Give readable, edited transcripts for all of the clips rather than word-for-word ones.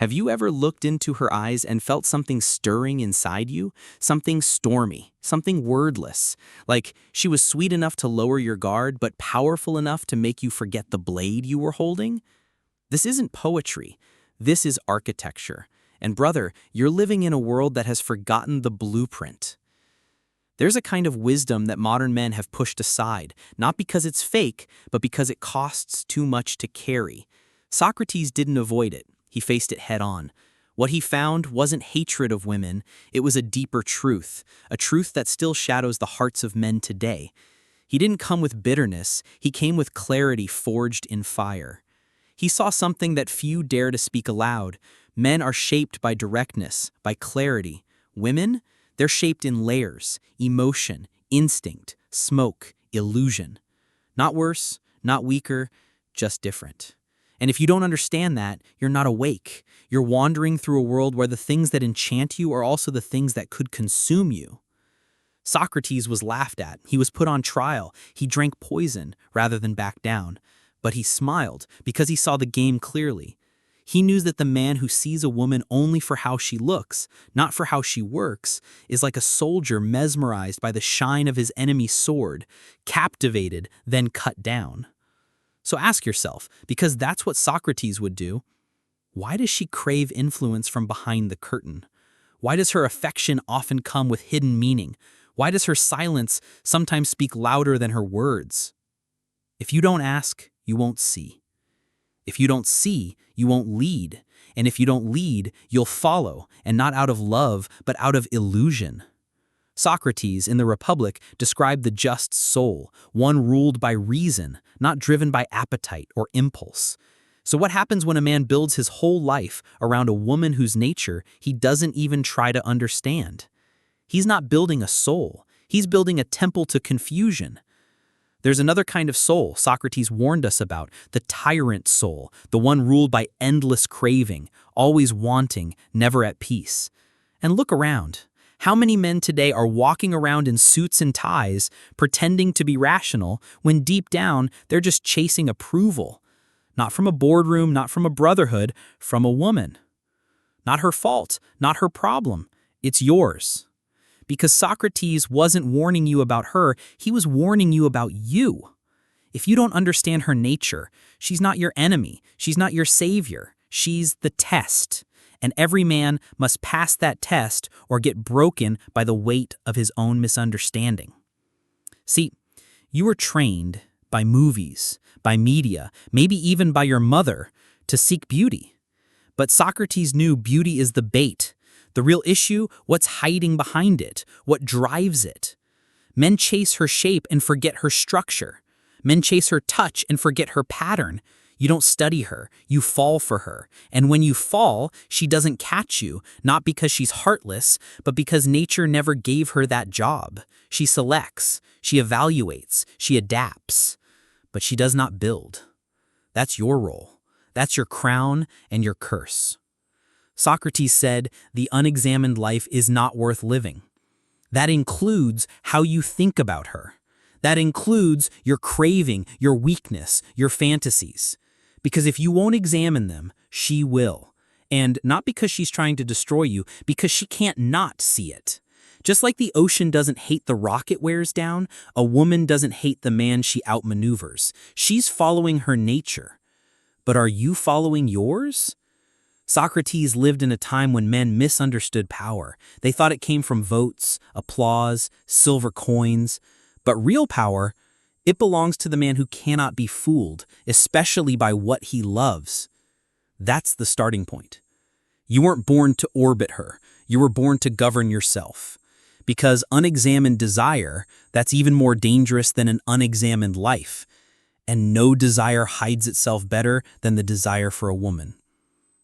Have you ever looked into her eyes and felt something stirring inside you? Something stormy, something wordless, like she was sweet enough to lower your guard but powerful enough to make you forget the blade you were holding? This isn't poetry. This is architecture. And brother, you're living in a world that has forgotten the blueprint. There's a kind of wisdom that modern men have pushed aside, not because it's fake, but because it costs too much to carry. Socrates didn't avoid it. He faced it head on. What he found wasn't hatred of women, it was a deeper truth, a truth that still shadows the hearts of men today. He didn't come with bitterness, he came with clarity forged in fire. He saw something that few dare to speak aloud. Men are shaped by directness, by clarity. Women? They're shaped in layers, emotion, instinct, smoke, illusion. Not worse, not weaker, just different. And if you don't understand that, you're not awake. You're wandering through a world where the things that enchant you are also the things that could consume you. Socrates was laughed at. He was put on trial. He drank poison rather than back down. But he smiled because he saw the game clearly. He knew that the man who sees a woman only for how she looks, not for how she works, is like a soldier mesmerized by the shine of his enemy's sword, captivated, then cut down. So ask yourself, because that's what Socrates would do, why does she crave influence from behind the curtain? Why does her affection often come with hidden meaning? Why does her silence sometimes speak louder than her words? If you don't ask, you won't see. If you don't see, you won't lead. And if you don't lead, you'll follow, and not out of love, but out of illusion. Socrates, in the Republic, described the just soul, one ruled by reason, not driven by appetite or impulse. So what happens when a man builds his whole life around a woman whose nature he doesn't even try to understand? He's not building a soul, he's building a temple to confusion. There's another kind of soul Socrates warned us about, the tyrant soul, the one ruled by endless craving, always wanting, never at peace. And look around. How many men today are walking around in suits and ties, pretending to be rational, when deep down they're just chasing approval? Not from a boardroom, not from a brotherhood, from a woman. Not her fault, not her problem. It's yours. Because Socrates wasn't warning you about her, he was warning you about you. If you don't understand her nature, she's not your enemy, she's not your savior, she's the test. And every man must pass that test or get broken by the weight of his own misunderstanding. See, you were trained by movies, by media, maybe even by your mother, to seek beauty. But Socrates knew beauty is the bait. The real issue, what's hiding behind it, what drives it. Men chase her shape and forget her structure. Men chase her touch and forget her pattern. You don't study her, you fall for her. And when you fall, she doesn't catch you, not because she's heartless, but because nature never gave her that job. She selects, she evaluates, she adapts. But she does not build. That's your role. That's your crown and your curse. Socrates said, the unexamined life is not worth living. That includes how you think about her. That includes your craving, your weakness, your fantasies. Because if you won't examine them, she will. And not because she's trying to destroy you, because she can't not see it. Just like the ocean doesn't hate the rock it wears down, a woman doesn't hate the man she outmaneuvers. She's following her nature. But are you following yours? Socrates lived in a time when men misunderstood power. They thought it came from votes, applause, silver coins. But real power, it belongs to the man who cannot be fooled, especially by what he loves. That's the starting point. You weren't born to orbit her. You were born to govern yourself. Because unexamined desire, that's even more dangerous than an unexamined life. And no desire hides itself better than the desire for a woman.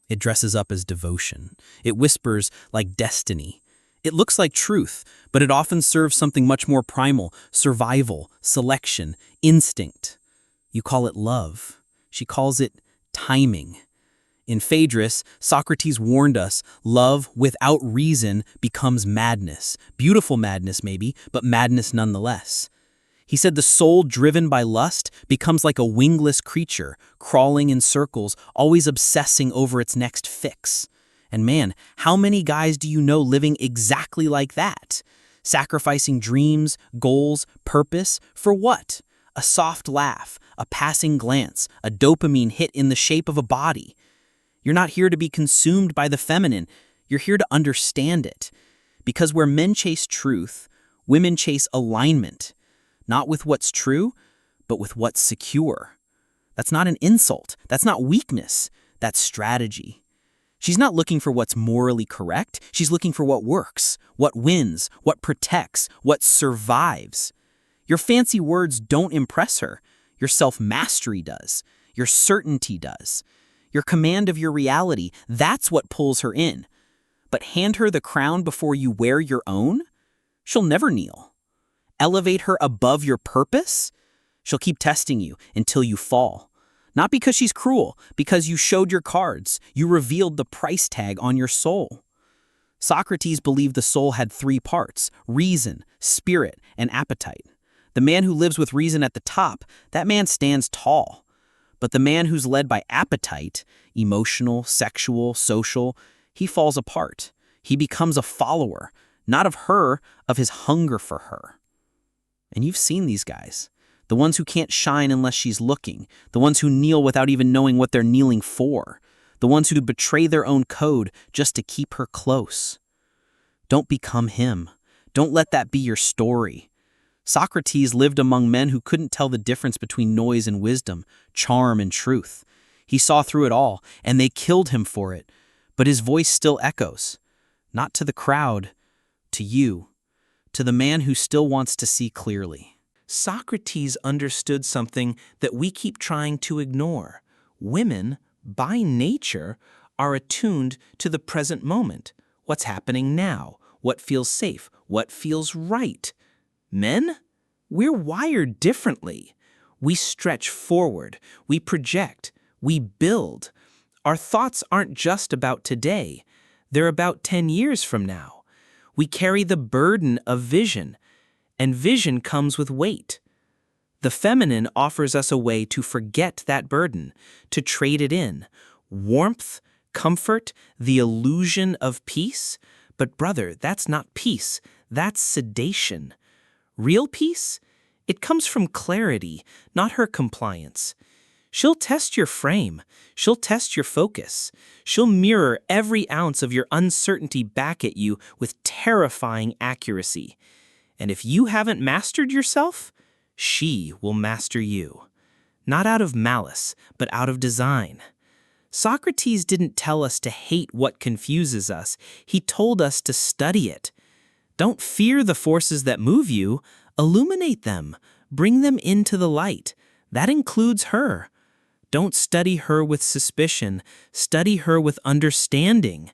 It dresses up as devotion. It whispers like destiny. It looks like truth, but it often serves something much more primal, survival, selection, instinct. You call it love. She calls it timing. In Phaedrus, Socrates warned us, love without reason becomes madness. Beautiful madness maybe, but madness nonetheless. He said the soul driven by lust becomes like a wingless creature, crawling in circles, always obsessing over its next fix. And man, how many guys do you know living exactly like that? Sacrificing dreams, goals, purpose, for what? A soft laugh, a passing glance, a dopamine hit in the shape of a body. You're not here to be consumed by the feminine, you're here to understand it. Because where men chase truth, women chase alignment. Not with what's true, but with what's secure. That's not an insult. That's not weakness. That's strategy. She's not looking for what's morally correct. She's looking for what works, what wins, what protects, what survives. Your fancy words don't impress her. Your self-mastery does. Your certainty does. Your command of your reality, that's what pulls her in. But hand her the crown before you wear your own? She'll never kneel. Elevate her above your purpose? She'll keep testing you until you fall. Not because she's cruel, because you showed your cards, you revealed the price tag on your soul. Socrates believed the soul had three parts: reason, spirit, and appetite. The man who lives with reason at the top, that man stands tall. But the man who's led by appetite, emotional, sexual, social, he falls apart. He becomes a follower, not of her, of his hunger for her. And you've seen these guys. The ones who can't shine unless she's looking. The ones who kneel without even knowing what they're kneeling for. The ones who betray their own code just to keep her close. Don't become him. Don't let that be your story. Socrates lived among men who couldn't tell the difference between noise and wisdom, charm and truth. He saw through it all, and they killed him for it. But his voice still echoes. Not to the crowd, to you. To the man who still wants to see clearly. Socrates understood something that we keep trying to ignore. Women, by nature, are attuned to the present moment. What's happening now? What feels safe? What feels right? Men? We're wired differently. We stretch forward. We project. We build. Our thoughts aren't just about today. They're about 10 years from now. We carry the burden of vision, and vision comes with weight. The feminine offers us a way to forget that burden, to trade it in. Warmth, comfort, the illusion of peace. But brother, that's not peace, that's sedation. Real peace? It comes from clarity, not her compliance. She'll test your frame. She'll test your focus. She'll mirror every ounce of your uncertainty back at you with terrifying accuracy. And if you haven't mastered yourself, she will master you. Not out of malice, but out of design. Socrates didn't tell us to hate what confuses us. He told us to study it. Don't fear the forces that move you. Illuminate them. Bring them into the light. That includes her. Don't study her with suspicion. Study her with understanding.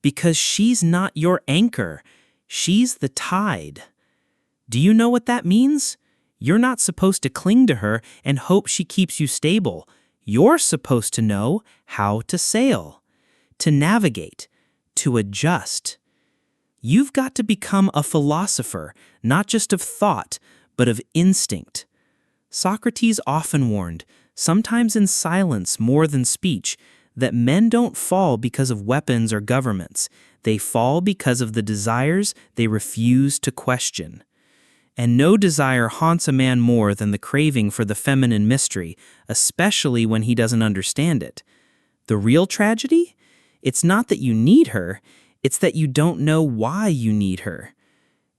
Because she's not your anchor. She's the tide. Do you know what that means? You're not supposed to cling to her and hope she keeps you stable. You're supposed to know how to sail, to navigate, to adjust. You've got to become a philosopher, not just of thought, but of instinct. Socrates often warned, sometimes in silence more than speech, that men don't fall because of weapons or governments. They fall because of the desires they refuse to question. And no desire haunts a man more than the craving for the feminine mystery, especially when he doesn't understand it. The real tragedy? It's not that you need her, it's that you don't know why you need her.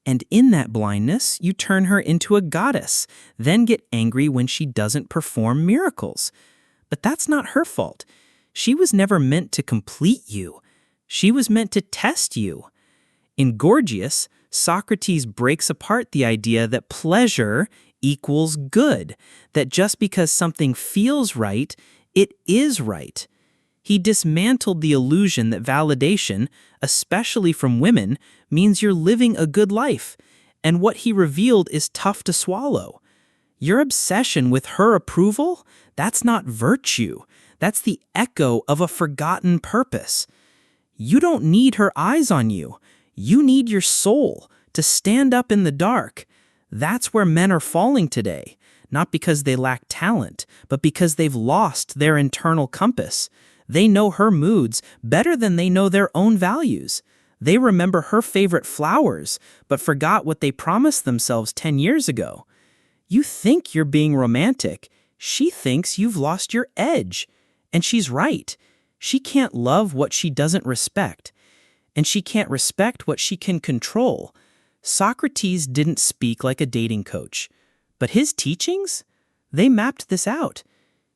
And in that blindness, you turn her into a goddess, then get angry when she doesn't perform miracles. But that's not her fault. She was never meant to complete you. She was meant to test you. In Gorgias, Socrates breaks apart the idea that pleasure equals good, that just because something feels right, it is right. He dismantled the illusion that validation, especially from women, means you're living a good life, and what he revealed is tough to swallow. Your obsession with her approval, that's not virtue. That's the echo of a forgotten purpose. You don't need her eyes on you. You need your soul to stand up in the dark. That's where men are falling today, not because they lack talent, but because they've lost their internal compass. They know her moods better than they know their own values. They remember her favorite flowers, but forgot what they promised themselves 10 years ago. You think you're being romantic. She thinks you've lost your edge. And she's right. She can't love what she doesn't respect. And she can't respect what she can control. Socrates didn't speak like a dating coach. But his teachings? They mapped this out.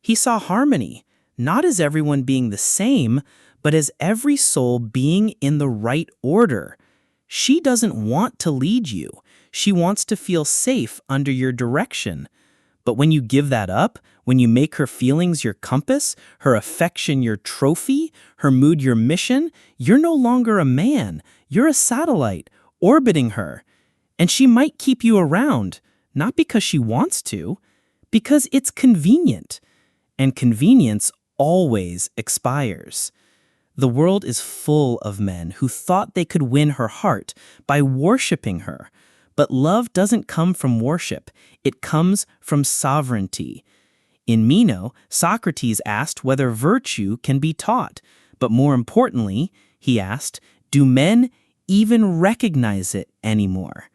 He saw harmony, not as everyone being the same, but as every soul being in the right order. She doesn't want to lead you. She wants to feel safe under your direction. But when you give that up, when you make her feelings your compass, her affection your trophy, her mood your mission, you're no longer a man. You're a satellite, orbiting her. And she might keep you around, not because she wants to, because it's convenient. And convenience always expires. The world is full of men who thought they could win her heart by worshiping her. But love doesn't come from worship. It comes from sovereignty. In Meno, Socrates asked whether virtue can be taught. But more importantly, he asked, do men even recognize it anymore?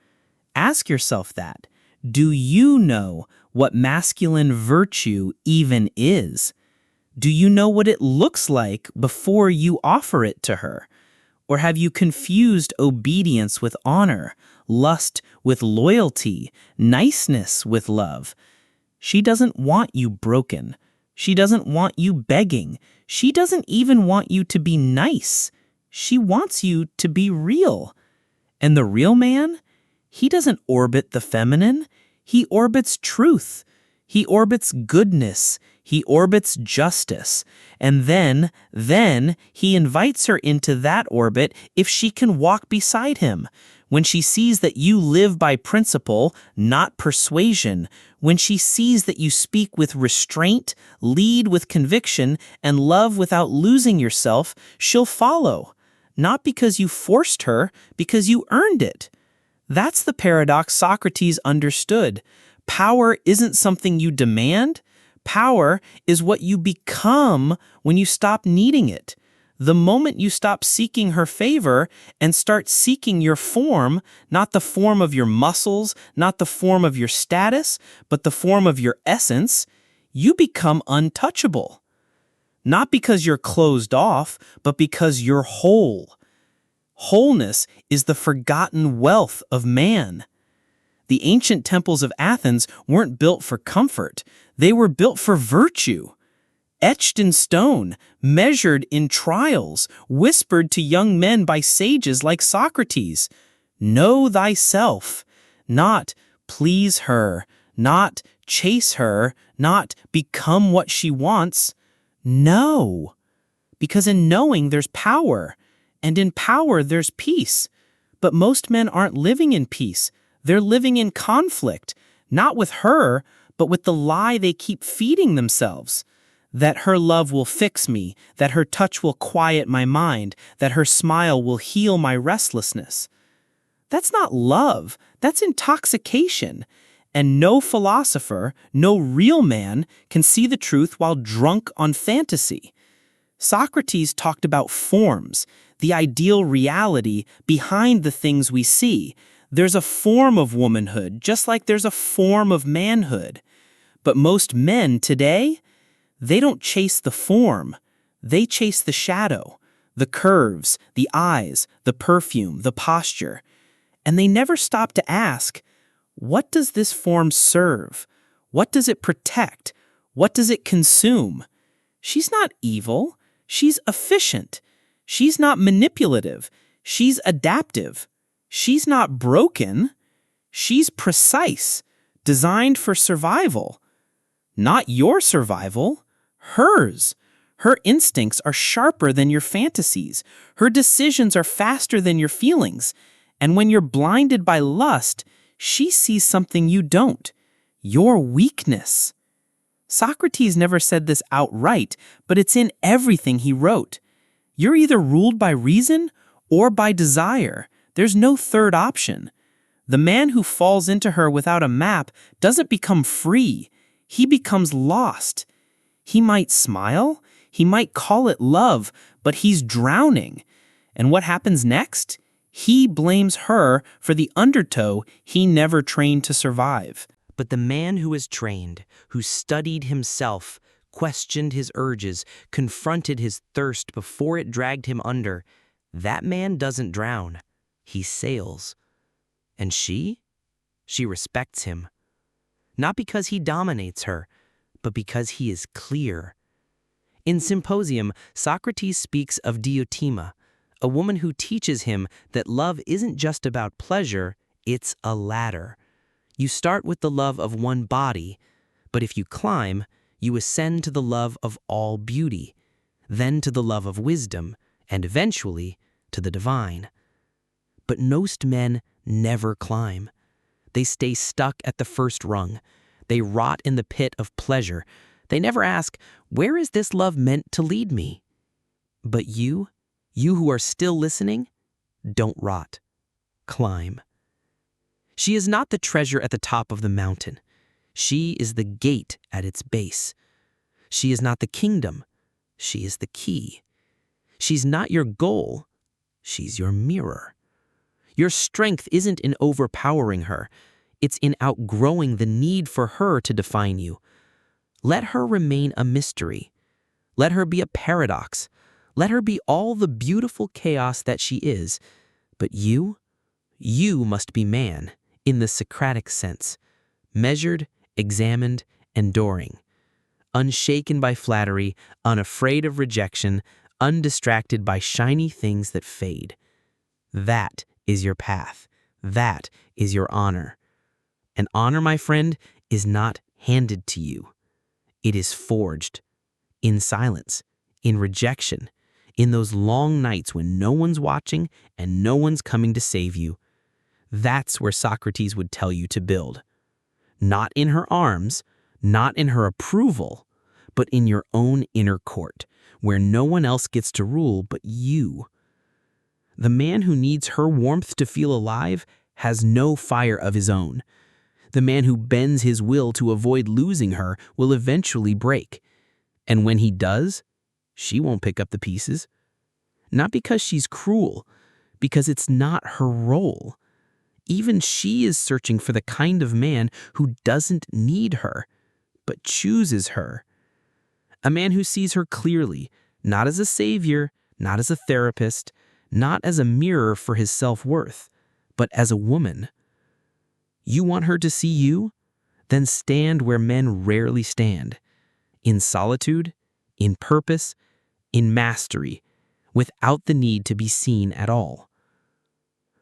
Ask yourself that. Do you know what masculine virtue even is? Do you know what it looks like before you offer it to her? Or have you confused obedience with honor, lust with loyalty, niceness with love? She doesn't want you broken. She doesn't want you begging. She doesn't even want you to be nice. She wants you to be real. And the real man? He doesn't orbit the feminine. He orbits truth. He orbits goodness. He orbits justice. And then he invites her into that orbit if she can walk beside him. When she sees that you live by principle, not persuasion. When she sees that you speak with restraint, lead with conviction, and love without losing yourself, she'll follow. Not because you forced her, because you earned it. That's the paradox Socrates understood. Power isn't something you demand. Power is what you become when you stop needing it. The moment you stop seeking her favor and start seeking your form, not the form of your muscles, not the form of your status, but the form of your essence, you become untouchable. Not because you're closed off, but because you're whole. Wholeness is the forgotten wealth of man. The ancient temples of Athens weren't built for comfort. They were built for virtue. Etched in stone, measured in trials, whispered to young men by sages like Socrates. Know thyself, not please her, not chase her, not become what she wants. Know. Because in knowing there's power, and in power there's peace. But most men aren't living in peace. They're living in conflict, not with her, but with the lie they keep feeding themselves. That her love will fix me, that her touch will quiet my mind, that her smile will heal my restlessness. That's not love, that's intoxication. And no philosopher, no real man can see the truth while drunk on fantasy. Socrates talked about forms, the ideal reality behind the things we see. There's a form of womanhood, just like there's a form of manhood. But most men today, they don't chase the form. They chase the shadow, the curves, the eyes, the perfume, the posture. And they never stop to ask, what does this form serve? What does it protect? What does it consume? She's not evil. She's efficient. She's not manipulative. She's adaptive. She's not broken. She's precise, designed for survival. Not your survival, hers. Her instincts are sharper than your fantasies. Her decisions are faster than your feelings. And when you're blinded by lust, she sees something you don't, your weakness. Socrates never said this outright, but it's in everything he wrote. You're either ruled by reason or by desire. There's no third option. The man who falls into her without a map doesn't become free. He becomes lost. He might smile, he might call it love, but he's drowning. And what happens next? He blames her for the undertow he never trained to survive. But the man who is trained, who studied himself, questioned his urges, confronted his thirst before it dragged him under, that man doesn't drown. He sails. And she? She respects him. Not because he dominates her, but because he is clear. In Symposium, Socrates speaks of Diotima, a woman who teaches him that love isn't just about pleasure, it's a ladder. You start with the love of one body, but if you climb, you ascend to the love of all beauty, then to the love of wisdom, and eventually to the divine. But most men never climb. They stay stuck at the first rung. They rot in the pit of pleasure. They never ask, where is this love meant to lead me? But you who are still listening, don't rot. Climb. She is not the treasure at the top of the mountain. She is the gate at its base. She is not the kingdom. She is the key. She's not your goal. She's your mirror. Your strength isn't in overpowering her. It's in outgrowing the need for her to define you. Let her remain a mystery. Let her be a paradox. Let her be all the beautiful chaos that she is. But you must be man in the Socratic sense, measured, examined, enduring, unshaken by flattery, unafraid of rejection, undistracted by shiny things that fade. That is your path. That is your honor. And honor, my friend, is not handed to you. It is forged in silence, in rejection, in those long nights when no one's watching and no one's coming to save you. That's where Socrates would tell you to build. Not in her arms, not in her approval, but in your own inner court, where no one else gets to rule but you. The man who needs her warmth to feel alive has no fire of his own. The man who bends his will to avoid losing her will eventually break. And when he does, she won't pick up the pieces. Not because she's cruel, because it's not her role. Even she is searching for the kind of man who doesn't need her, but chooses her. A man who sees her clearly, not as a savior, not as a therapist, not as a mirror for his self-worth, but as a woman. You want her to see you? Then stand where men rarely stand. In solitude, in purpose, in mastery, without the need to be seen at all.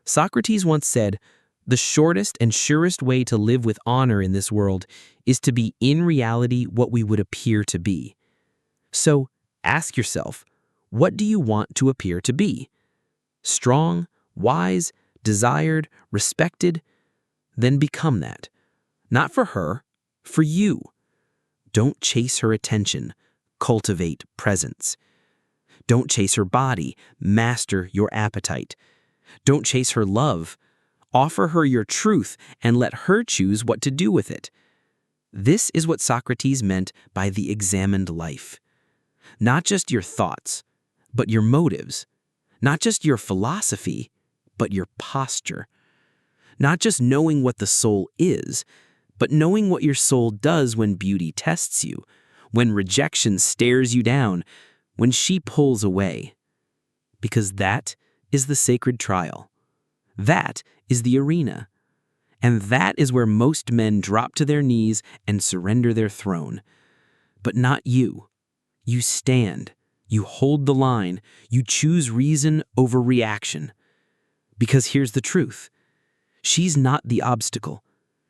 Socrates once said, "The shortest and surest way to live with honor in this world is to be in reality what we would appear to be." So ask yourself, what do you want to appear to be? Strong, wise, desired, respected? Then become that. Not for her, for you. Don't chase her attention, cultivate presence. Don't chase her body, master your appetite. Don't chase her love. Offer her your truth and let her choose what to do with it. This is what Socrates meant by the examined life. Not just your thoughts, but your motives. Not just your philosophy, but your posture. Not just knowing what the soul is, but knowing what your soul does when beauty tests you, when rejection stares you down, when she pulls away. Because that is the sacred trial. That is the arena. And that is where most men drop to their knees and surrender their throne. But not you. You stand. You hold the line. You choose reason over reaction. Because here's the truth. She's not the obstacle.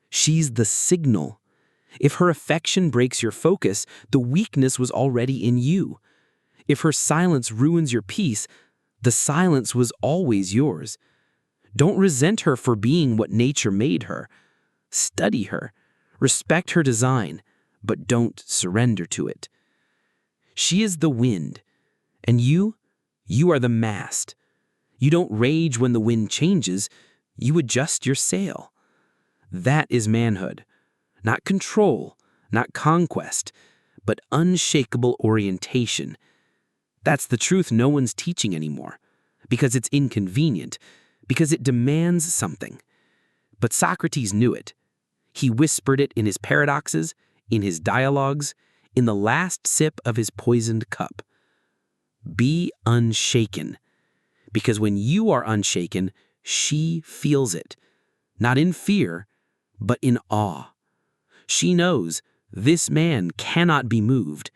She's the signal. If her affection breaks your focus, the weakness was already in you. If her silence ruins your peace, the silence was always yours. Don't resent her for being what nature made her. Study her. Respect her design, but don't surrender to it. She is the wind, and you are the mast. You don't rage when the wind changes, you adjust your sail. That is manhood. Not control, not conquest, but unshakable orientation. That's the truth no one's teaching anymore, because it's inconvenient, because it demands something. But Socrates knew it. He whispered it in his paradoxes, in his dialogues, in the last sip of his poisoned cup. Be unshaken, because when you are unshaken, she feels it, not in fear, but in awe. She knows this man cannot be moved.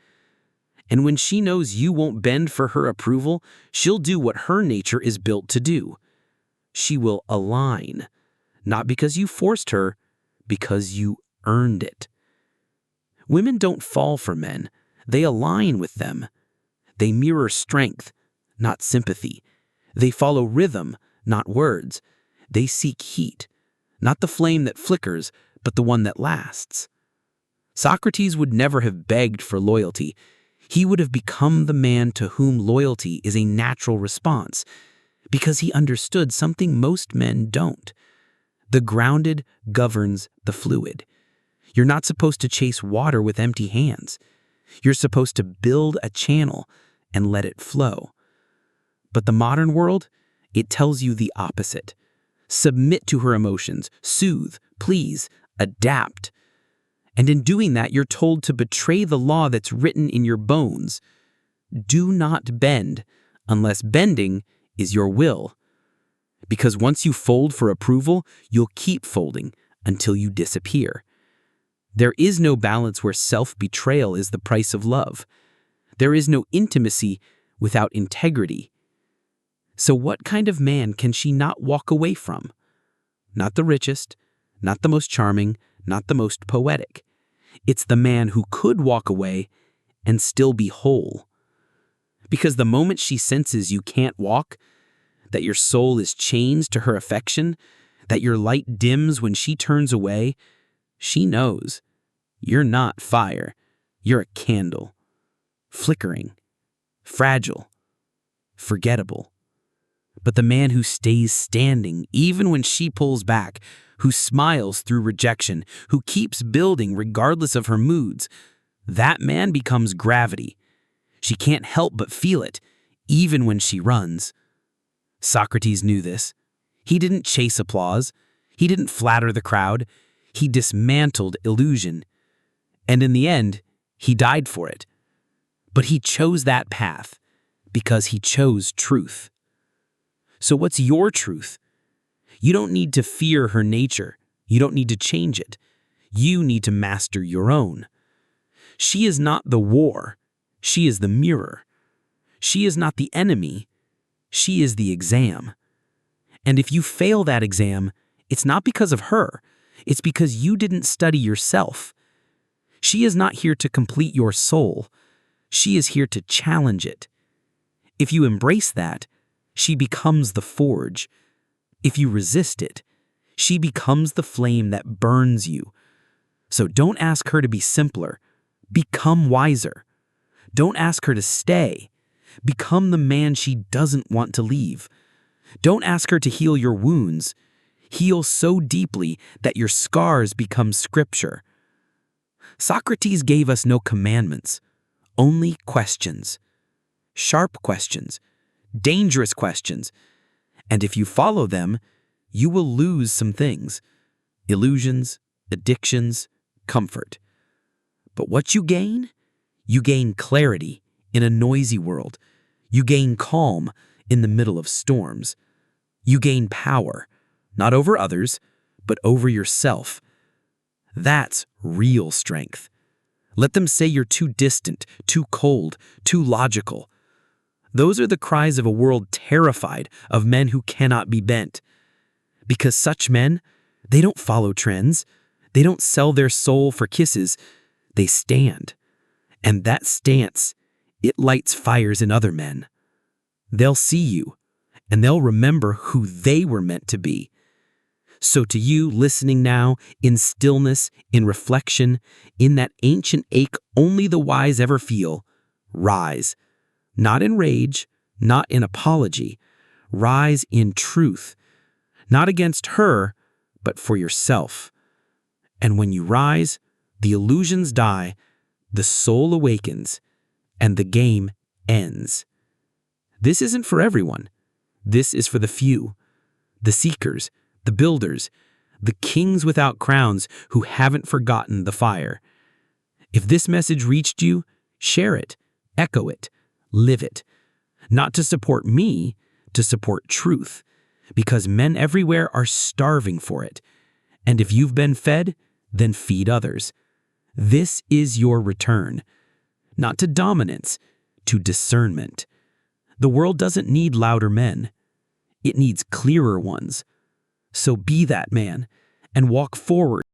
And when she knows you won't bend for her approval, she'll do what her nature is built to do. She will align, not because you forced her, because you earned it. Women don't fall for men. They align with them. They mirror strength, not sympathy. They follow rhythm, not words. They seek heat, not the flame that flickers, but the one that lasts. Socrates would never have begged for loyalty. He would have become the man to whom loyalty is a natural response, because he understood something most men don't. The grounded governs the fluid. You're not supposed to chase water with empty hands. You're supposed to build a channel and let it flow. But the modern world, it tells you the opposite. Submit to her emotions, soothe, please, adapt. And in doing that, you're told to betray the law that's written in your bones. Do not bend unless bending is your will. Because once you fold for approval, you'll keep folding until you disappear. There is no balance where self-betrayal is the price of love. There is no intimacy without integrity. So what kind of man can she not walk away from? Not the richest, not the most charming, not the most poetic. It's the man who could walk away and still be whole. Because the moment she senses you can't walk, that your soul is chained to her affection, that your light dims when she turns away, she knows you're not fire, you're a candle, flickering, fragile, forgettable. But the man who stays standing even when she pulls back, who smiles through rejection, who keeps building regardless of her moods, that man becomes gravity. She can't help but feel it, even when she runs. Socrates knew this. He didn't chase applause. He didn't flatter the crowd. He dismantled illusion. And in the end, he died for it. But he chose that path because he chose truth. So what's your truth? You don't need to fear her nature. You don't need to change it. You need to master your own. She is not the war. She is the mirror. She is not the enemy. She is the exam. And if you fail that exam, it's not because of her. It's because you didn't study yourself. She is not here to complete your soul. She is here to challenge it. If you embrace that, she becomes the forge. If you resist it, she becomes the flame that burns you. So don't ask her to be simpler. Become wiser. Don't ask her to stay. Become the man she doesn't want to leave. Don't ask her to heal your wounds. Heal so deeply that your scars become scripture. Socrates gave us no commandments, only questions. Sharp questions, dangerous questions. And if you follow them, you will lose some things: illusions, addictions, comfort. But what you gain clarity in a noisy world. You gain calm in the middle of storms. You gain power, not over others, but over yourself. That's real strength. Let them say you're too distant, too cold, too logical. Those are the cries of a world terrified of men who cannot be bent. Because such men, they don't follow trends. They don't sell their soul for kisses. They stand. And that stance, it lights fires in other men. They'll see you, and they'll remember who they were meant to be. So to you listening now, in stillness, in reflection, in that ancient ache only the wise ever feel, rise. Not in rage, not in apology. Rise in truth. Not against her, but for yourself. And when you rise, the illusions die, the soul awakens, and the game ends. This isn't for everyone. This is for the few, the seekers, the builders, the kings without crowns who haven't forgotten the fire. If this message reached you, share it, echo it, live it. Not to support me, to support truth, because men everywhere are starving for it. And if you've been fed, then feed others. This is your return, not to dominance, to discernment. The world doesn't need louder men. It needs clearer ones. So be that man and walk forward.